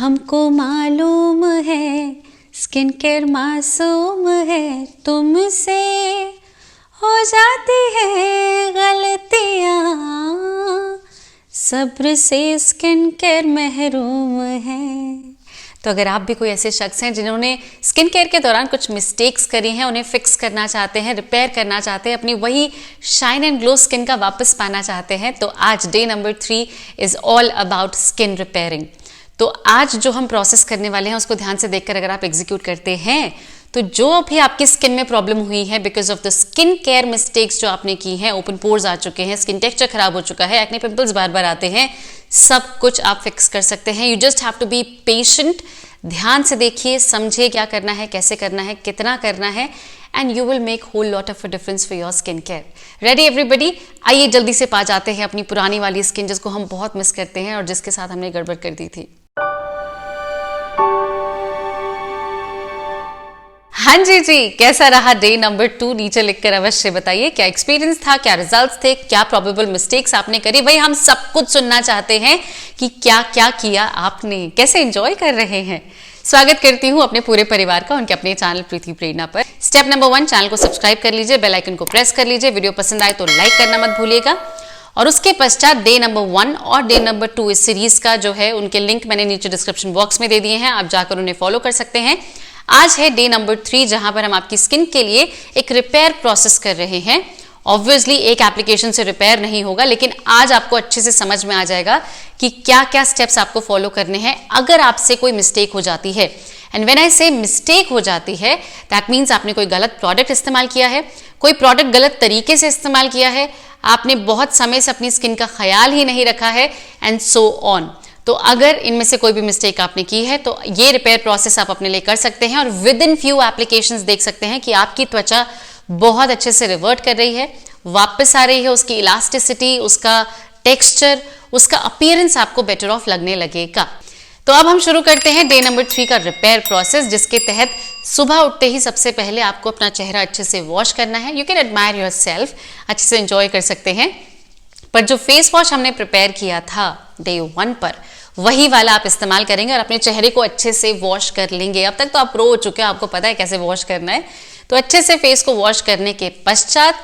हमको मालूम है स्किन केयर मासूम है, तुमसे हो जाती है गलतियाँ, सब्र से स्किन केयर महरूम है। तो अगर आप भी कोई ऐसे शख्स हैं जिन्होंने स्किन केयर के दौरान कुछ मिस्टेक्स करी हैं, उन्हें फिक्स करना चाहते हैं, रिपेयर करना चाहते हैं, अपनी वही शाइन एंड ग्लो स्किन का वापस पाना चाहते हैं, तो आज day number 3 is all about skin repairing. तो आज जो हम प्रोसेस करने वाले हैं उसको ध्यान से देखकर अगर आप एग्जीक्यूट करते हैं तो जो भी आपकी स्किन में प्रॉब्लम हुई है because of the skin care mistakes जो आपने की हैं, ओपन पोर्स आ चुके हैं, स्किन टेक्सचर खराब हो चुका है, एक्ने पिंपल्स बार बार आते हैं, सब कुछ आप फिक्स कर सकते हैं। You just have to be patient. ध्यान से देखिए, समझिए क्या करना है, कैसे करना है, कितना करना है, and you will make whole lot of a difference for your skin care. Ready everybody? आइए जल्दी से पा जाते हैं अपनी पुरानी वाली स्किन जिसको हम बहुत मिस करते हैं और जिसके साथ हमने गड़बड़ कर दी थी। हाँ जी, कैसा रहा डे नंबर 2? नीचे लिखकर अवश्य बताइए क्या एक्सपीरियंस था, क्या रिजल्ट्स थे, क्या प्रोबेबल मिस्टेक्स आपने करी। भाई हम सब कुछ सुनना चाहते हैं कि क्या क्या किया आपने, कैसे एंजॉय कर रहे हैं। स्वागत करती हूँ अपने पूरे परिवार का उनके अपने चैनल प्रीति प्रेरणा पर। स्टेप नंबर 1, चैनल को सब्सक्राइब कर लीजिए, बेल आइकन को प्रेस कर लीजिए, वीडियो पसंद आए तो लाइक करना मत भूलिएगा। और उसके पश्चात डे नंबर 1 और डे नंबर 2 इस सीरीज का जो है उनके लिंक मैंने नीचे डिस्क्रिप्शन बॉक्स में दे दिए हैं, आप जाकर उन्हें फॉलो कर सकते हैं। आज है डे नंबर 3 जहां पर हम आपकी स्किन के लिए एक रिपेयर प्रोसेस कर रहे हैं। ऑब्वियसली एक एप्लीकेशन से रिपेयर नहीं होगा, लेकिन आज आपको अच्छे से समझ में आ जाएगा कि क्या क्या स्टेप्स आपको फॉलो करने हैं अगर आपसे कोई मिस्टेक हो जाती है। एंड व्हेन आई से मिस्टेक हो जाती है दैट मीन्स आपने कोई गलत प्रोडक्ट इस्तेमाल किया है, कोई प्रोडक्ट गलत तरीके से इस्तेमाल किया है, आपने बहुत समय से अपनी स्किन का ख्याल ही नहीं रखा है, एंड सो ऑन। तो अगर इनमें से कोई भी मिस्टेक आपने की है तो ये रिपेयर प्रोसेस आप अपने लिए कर सकते हैं और विद इन फ्यू एप्लीकेशंस देख सकते हैं कि आपकी त्वचा बहुत अच्छे से रिवर्ट कर रही है, वापस आ रही है, उसकी इलास्टिसिटी, उसका टेक्सचर, उसका अपीयरेंस आपको बेटर ऑफ लगने लगेगा। तो अब हम शुरू करते हैं डे नंबर 3 का रिपेयर प्रोसेस, जिसके तहत सुबह उठते ही सबसे पहले आपको अपना चेहरा अच्छे से वॉश करना है। You can admire your self, अच्छे से एंजॉय कर सकते हैं। पर जो फेस वॉश हमने प्रिपेयर किया था डे 1 पर, वही वाला आप इस्तेमाल करेंगे और अपने चेहरे को अच्छे से वॉश कर लेंगे। अब तक तो आप प्रो हो चुके हैं, आपको पता है कैसे वॉश करना है। तो अच्छे से फेस को वॉश करने के पश्चात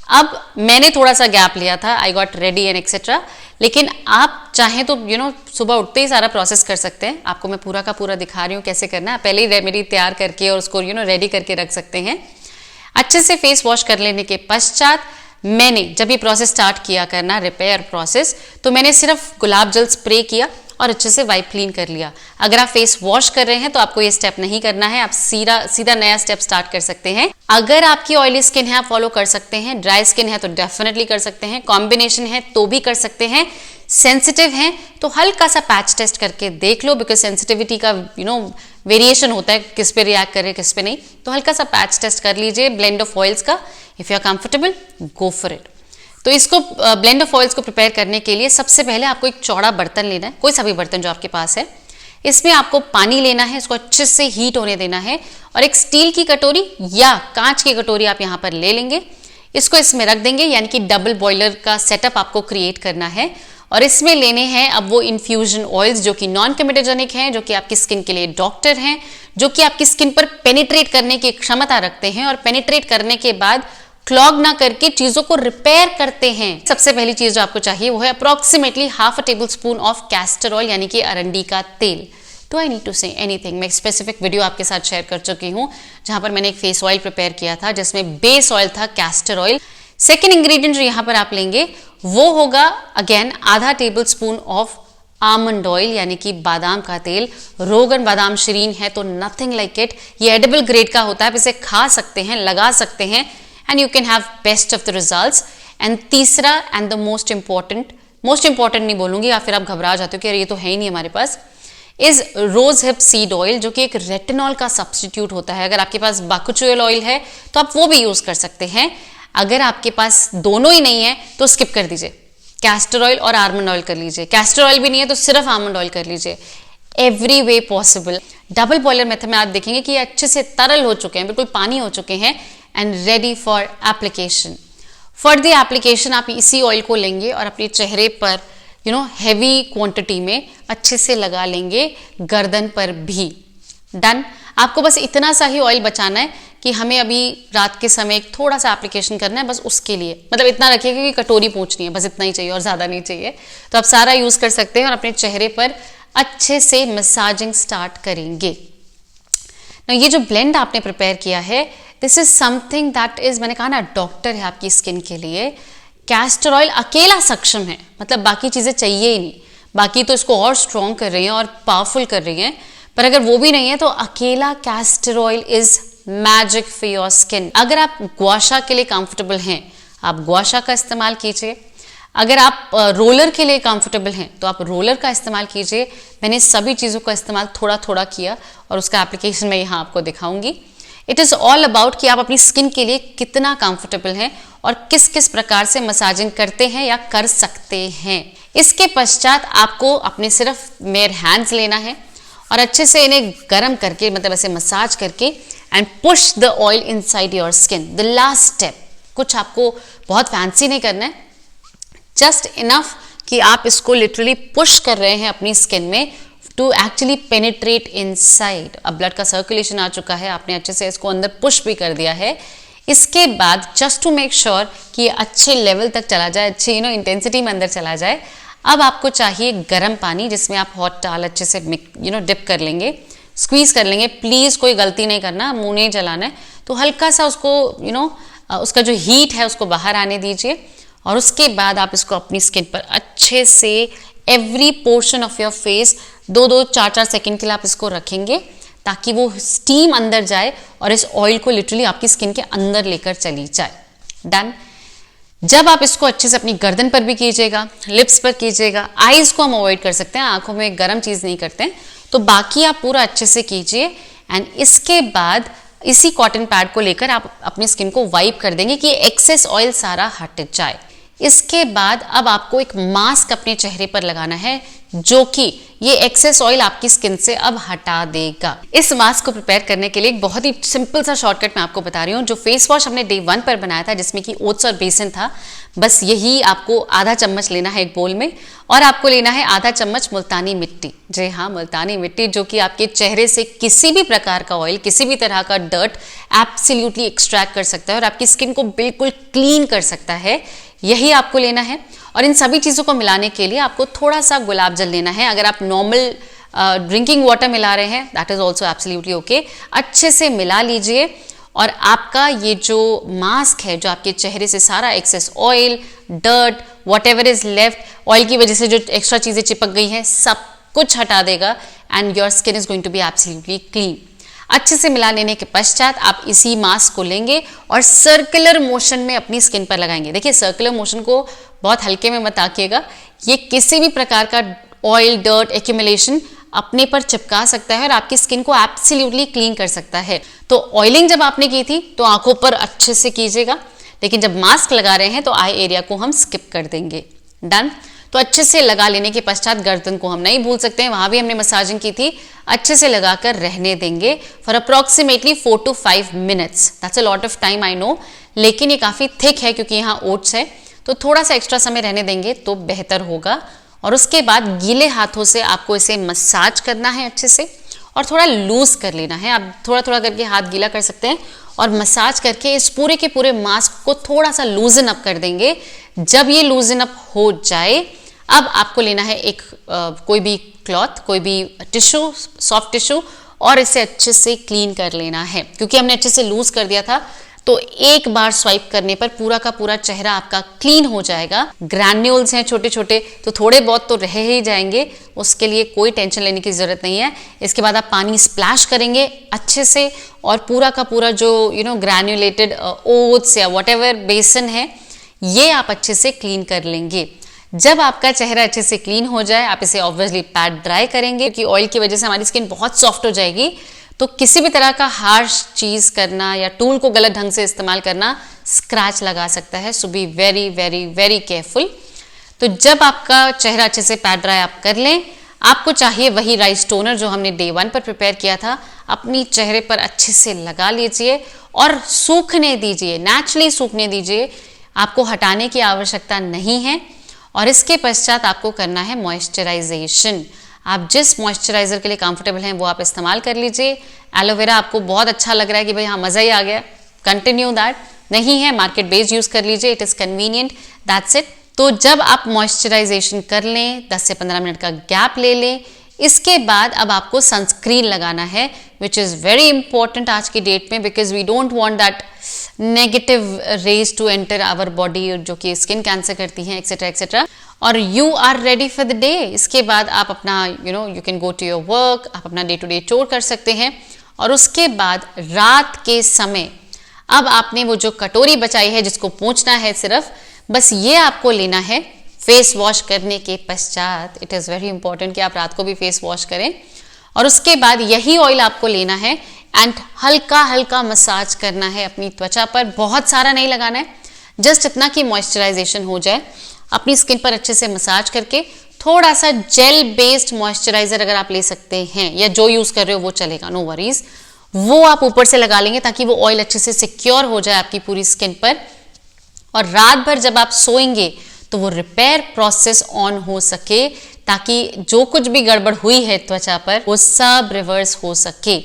अब मैंने थोड़ा सा गैप लिया था, I got ready and etcetera, लेकिन आप चाहें तो सुबह उठते ही सारा प्रोसेस कर सकते हैं। आपको मैं पूरा का पूरा दिखा रही हूँ कैसे करना है। पहले ही रेमेडी तैयार करके और उसको रेडी करके रख सकते हैं। अच्छे से फेस वॉश कर लेने के पश्चात मैंने जब ये प्रोसेस स्टार्ट किया करना रिपेयर प्रोसेस, तो मैंने सिर्फ गुलाब जल स्प्रे किया और अच्छे से वाइप क्लीन कर लिया। अगर आप फेस वॉश कर रहे हैं तो आपको ये स्टेप नहीं करना है, आप सीधा नया स्टेप स्टार्ट कर सकते हैं। अगर आपकी ऑयली स्किन है आप फॉलो कर सकते हैं, ड्राई स्किन है तो डेफिनेटली कर सकते हैं, कॉम्बिनेशन है तो भी कर सकते हैं, सेंसिटिव है तो हल्का सा पैच टेस्ट करके देख लो, बिकॉज सेंसिटिविटी का वेरिएशन होता है, किस पे रिएक्ट करे किस पे नहीं। तो हल्का सा पैच टेस्ट कर लीजिए ब्लेंड ऑफ ऑयल्स का। If you are comfortable go for it. तो इसको ब्लेंड ऑफ ऑयल्स को प्रिपेयर करने के लिए सबसे पहले आपको एक चौड़ा बर्तन लेना है, कोई सा भी बर्तन जो आपके पास है। इसमें आपको पानी लेना है, इसको अच्छे से हीट होने देना है, और एक स्टील की कटोरी या कांच की कटोरी आप यहाँ पर ले लेंगे। इसको इसमें रख देंगे, यानी कि डबल बॉयलर का सेटअप आपको क्रिएट करना है। और इसमें लेने हैं अब वो इन्फ्यूजन ऑयल्स जो कि नॉन केमेटोजेनिक हैं, जो कि आपकी स्किन के लिए डॉक्टर हैं, जो कि आपकी स्किन पर पेनिट्रेट करने की क्षमता रखते हैं और पेनिट्रेट करने के बाद क्लॉग ना करके चीजों को रिपेयर करते हैं। सबसे पहली चीज जो आपको चाहिए वो है approximately half a tablespoon of castor oil, यानी कि अरंडी का तेल। तो I need to say anything, मैं एक स्पेसिफिक वीडियो आपके साथ शेयर कर चुकी हूँ जहां पर मैंने एक फेस ऑयल प्रिपेयर किया था जिसमें बेस ऑयल था कैस्टर ऑयल। सेकेंड इंग्रेडिएंट जो यहाँ पर आप लेंगे वो होगा अगेन आधा table spoon of almond oil, यानी कि बादाम का तेल। रोगन बादाम शरीन है तो नथिंग लाइक इट, ये एडिबल ग्रेड का होता है, आप इसे खा सकते हैं, लगा सकते हैं, and you can have best of the results। and तीसरा and the most important नहीं बोलूंगी या फिर आप घबरा जाते हो कि ये तो है ही नहीं हमारे पास, is rose hip seed oil, जो कि एक रेटिनॉल का सब्स्टिट्यूट होता है। अगर आपके पास बाकुचुएल ऑयल है तो आप वो भी यूज कर सकते हैं। अगर आपके पास दोनों ही नहीं है तो स्किप कर दीजिए, कैस्टर ऑयल और आलमंड ऑयल कर लीजिए। कैस्टर ऑयल भी नहीं है तो सिर्फ आलमंड ऑयल कर लीजिए। Every way possible. Double boiler method में आप देखेंगे कि अच्छे से तरल हो चुके हैं, बिल्कुल पानी हो चुके हैं, and ready for application. For the application आप इसी ऑयल को लेंगे और अपने चेहरे पर हैवी क्वांटिटी में अच्छे से लगा लेंगे गर्दन पर भी। डन। आपको बस इतना सा ही ऑयल बचाना है कि हमें अभी रात के समय एक थोड़ा सा एप्लीकेशन करना है, बस उसके लिए मतलब इतना रखिएगा कि कटोरी पहुंचनी है, बस इतना ही चाहिए और ज़्यादा नहीं चाहिए। तो आप सारा यूज़ कर सकते हैं और अपने चेहरे पर अच्छे से मसाजिंग स्टार्ट करेंगे। ये जो ब्लेंड आपने प्रिपेयर किया है, this is something that is, मैंने कहा ना डॉक्टर है आपकी स्किन के लिए। कैस्टर ऑयल अकेला सक्षम है, मतलब बाकी चीज़ें चाहिए ही नहीं, बाकी तो इसको और स्ट्रॉन्ग कर रही हैं और पावरफुल कर रही हैं, पर अगर वो भी नहीं है तो अकेला castor oil is magic for your skin. अगर आप गुआशा के लिए कंफर्टेबल हैं, आप गुआशा का इस्तेमाल कीजिए। अगर आप रोलर के लिए कंफर्टेबल हैं तो आप रोलर का इस्तेमाल कीजिए। मैंने सभी चीज़ों का इस्तेमाल थोड़ा थोड़ा किया और उसका एप्लीकेशन मैं यहाँ आपको दिखाऊंगी। इट इज़ ऑल अबाउट कि आप अपनी स्किन के लिए कितना कंफर्टेबल हैं और किस किस प्रकार से मसाजिंग करते हैं या कर सकते हैं। इसके पश्चात आपको अपने सिर्फ मेयर हैंड्स लेना है और अच्छे से इन्हें गर्म करके, मतलब ऐसे मसाज करके, and push the oil inside your skin. The last step, कुछ आपको बहुत फैंसी नहीं करना है, जस्ट इनफ कि आप इसको लिटरली पुश कर रहे हैं अपनी स्किन में टू एक्चुअली पेनिट्रेट इनसाइड। अब ब्लड का सर्कुलेशन आ चुका है, आपने अच्छे से इसको अंदर पुश भी कर दिया है। इसके बाद जस्ट टू मेक श्योर कि ये अच्छे लेवल तक चला जाए, अच्छी इंटेंसिटी में अंदर चला जाए, अब आपको चाहिए गर्म पानी जिसमें आप हॉट टाल अच्छे से डिप कर लेंगे, स्क्वीज कर लेंगे। प्लीज कोई गलती नहीं करना, मुंह नहीं जलाना है, तो हल्का सा उसको उसका जो हीट है उसको बाहर आने दीजिए और उसके बाद आप इसको अपनी स्किन पर अच्छे से every portion of your face 2-2, 4-4 second के लिए आप इसको रखेंगे ताकि वो स्टीम अंदर जाए और इस ऑयल को लिटरली आपकी स्किन के अंदर लेकर चली जाए। डन। जब आप इसको अच्छे से अपनी गर्दन पर भी कीजिएगा, लिप्स पर कीजिएगा, आईज को हम अवॉइड कर सकते हैं, आंखों में गर्म चीज़ नहीं करते हैं, तो बाकी आप पूरा अच्छे से कीजिए। एंड इसके बाद इसी कॉटन पैड को लेकर आप अपनी स्किन को वाइप कर देंगे कि एक्सेस ऑयल सारा हट जाए। इसके बाद अब आपको एक मास्क अपने चेहरे पर लगाना है जो कि ये एक्सेस ऑयल आपकी स्किन से अब हटा देगा। इस मास्क को प्रिपेयर करने के लिए एक बहुत ही सिंपल सा शॉर्टकट मैं आपको बता रही हूँ। जो फेस वॉश हमने डे 1 पर बनाया था जिसमें कि ओट्स और बेसन था, बस यही आपको आधा चम्मच लेना है एक बोल में, और आपको लेना है आधा चम्मच मुल्तानी मिट्टी। जी हाँ, मुल्तानी मिट्टी, जो कि आपके चेहरे से किसी भी प्रकार का ऑयल, किसी भी तरह का डर्ट एब्सोल्युटली एक्सट्रैक्ट कर सकता है और आपकी स्किन को बिल्कुल क्लीन कर सकता है। यही आपको लेना है। और इन सभी चीज़ों को मिलाने के लिए आपको थोड़ा सा गुलाब जल लेना है। अगर आप नॉर्मल ड्रिंकिंग वाटर मिला रहे हैं that is also absolutely okay. अच्छे से मिला लीजिए और आपका ये जो मास्क है, जो आपके चेहरे से सारा excess oil, dirt, what ever is left, oil की वजह से जो एक्स्ट्रा चीज़ें चिपक गई हैं, सब कुछ हटा देगा and your skin is going to be absolutely clean. अच्छे से मिला लेने के पश्चात आप इसी मास्क को लेंगे और सर्कुलर मोशन में अपनी स्किन पर लगाएंगे। देखिए, सर्कुलर मोशन को बहुत हल्के में मत आकिएगा, ये किसी भी प्रकार का ऑयल, डर्ट, एक्यूमुलेशन अपने पर चिपका सकता है और आपकी स्किन को एब्सोल्युटली क्लीन कर सकता है। तो ऑयलिंग जब आपने की थी तो आंखों पर अच्छे से कीजिएगा, लेकिन जब मास्क लगा रहे हैं तो आई एरिया को हम स्किप कर देंगे। डन। तो अच्छे से लगा लेने के पश्चात गर्दन को हम नहीं भूल सकते हैं, वहां भी हमने मसाजिंग की थी, अच्छे से लगाकर रहने देंगे for approximately 4 to 5 minutes. That's a lot of time I know, लेकिन ये काफ़ी थिक है क्योंकि यहाँ ओट्स है, तो थोड़ा सा एक्स्ट्रा समय रहने देंगे तो बेहतर होगा। और उसके बाद गीले हाथों से आपको इसे मसाज करना है अच्छे से और थोड़ा लूज कर लेना है। आप थोड़ा थोड़ा करके हाथ गीला कर सकते हैं और मसाज करके इस पूरे के पूरे मास्क को थोड़ा सा लूजन अप कर देंगे। जब ये लूजन अप हो जाए, अब आपको लेना है एक कोई भी क्लॉथ, कोई भी टिश्यू, सॉफ्ट टिश्यू, और इसे अच्छे से क्लीन कर लेना है। क्योंकि हमने अच्छे से लूज कर दिया था तो एक बार स्वाइप करने पर पूरा का पूरा चेहरा आपका क्लीन हो जाएगा। ग्रैन्यूल्स हैं छोटे छोटे, तो थोड़े बहुत तो रह ही जाएंगे, उसके लिए कोई टेंशन लेने की जरूरत नहीं है। इसके बाद आप पानी स्प्लैश करेंगे अच्छे से और पूरा का पूरा जो ग्रैन्युलेटेड ओट्स या व्हाटएवर बेसन है, ये आप अच्छे से क्लीन कर लेंगे। जब आपका चेहरा अच्छे से क्लीन हो जाए, आप इसे ऑब्वियसली पैड ड्राई करेंगे क्योंकि ऑयल की वजह से हमारी स्किन बहुत सॉफ्ट हो जाएगी। तो किसी भी तरह का हार्श चीज करना या टूल को गलत ढंग से इस्तेमाल करना स्क्रैच लगा सकता है, so be very very very careful. तो जब आपका चेहरा अच्छे से पैड ड्राई आप कर लें, आपको चाहिए वही राइस टोनर जो हमने डे 1 पर प्रिपेयर किया था, अपनी चेहरे पर अच्छे से लगा लीजिए और सूखने दीजिए, नेचुरली सूखने दीजिए, आपको हटाने की आवश्यकता नहीं है। और इसके पश्चात आपको करना है मॉइस्चराइजेशन। आप जिस मॉइस्चराइजर के लिए कंफर्टेबल हैं वो आप इस्तेमाल कर लीजिए। एलोवेरा आपको बहुत अच्छा लग रहा है कि भाई हाँ मज़ा ही आ गया, कंटिन्यू दैट। नहीं है मार्केट बेस्ड यूज़ कर लीजिए, it is convenient, that's it. तो जब आप मॉइस्चराइजेशन कर लें, 10 से 15 मिनट का गैप ले लें, इसके बाद अब आपको सनस्क्रीन लगाना है, विच इज़ वेरी इंपॉर्टेंट आज की डेट में, because we don't want that negative rays to enter our body, जो कि स्किन कैंसर करती हैं, एक्सेट्रा एक्सेट्रा। और you are ready for the day. इसके बाद आप अपना you can go to your work, आप अपना डे टू डे चोर कर सकते हैं। और उसके बाद रात के समय अब आपने वो जो कटोरी बचाई है जिसको पोंछना है सिर्फ, बस ये आपको लेना है फेस वॉश करने के पश्चात। इट इज़ वेरी इंपॉर्टेंट कि आप रात को भी फेस वॉश करें। और उसके बाद यही ऑयल आपको लेना है एंड हल्का हल्का मसाज करना है अपनी त्वचा पर। बहुत सारा नहीं लगाना है, जस्ट इतना कि मॉइस्चराइजेशन हो जाए। अपनी स्किन पर अच्छे से मसाज करके थोड़ा सा जेल बेस्ड मॉइस्चराइजर अगर आप ले सकते हैं, या जो यूज़ कर रहे हो वो चलेगा, नो वरीज, वो आप ऊपर से लगा लेंगे ताकि वो ऑयल अच्छे से सिक्योर हो जाए आपकी पूरी स्किन पर। और रात भर जब आप सोएंगे तो वो रिपेयर प्रोसेस ऑन हो सके, ताकि जो कुछ भी गड़बड़ हुई है त्वचा पर वो सब रिवर्स हो सके।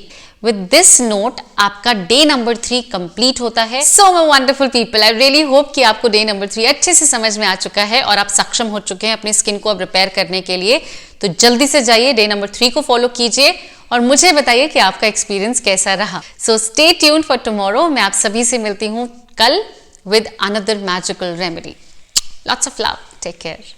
विद दिस नोट आपका डे नंबर 3 कंप्लीट होता है। So my wonderful people, I really hope कि आपको डे नंबर 3 अच्छे से समझ में आ चुका है और आप सक्षम हो चुके हैं अपनी स्किन को अब रिपेयर करने के लिए। तो जल्दी से जाइए, डे नंबर 3 को फॉलो कीजिए और मुझे बताइए कि आपका एक्सपीरियंस कैसा रहा। So stay tuned for tomorrow. मैं आप सभी से मिलती हूँ कल with another magical remedy. Lots of love. Take care.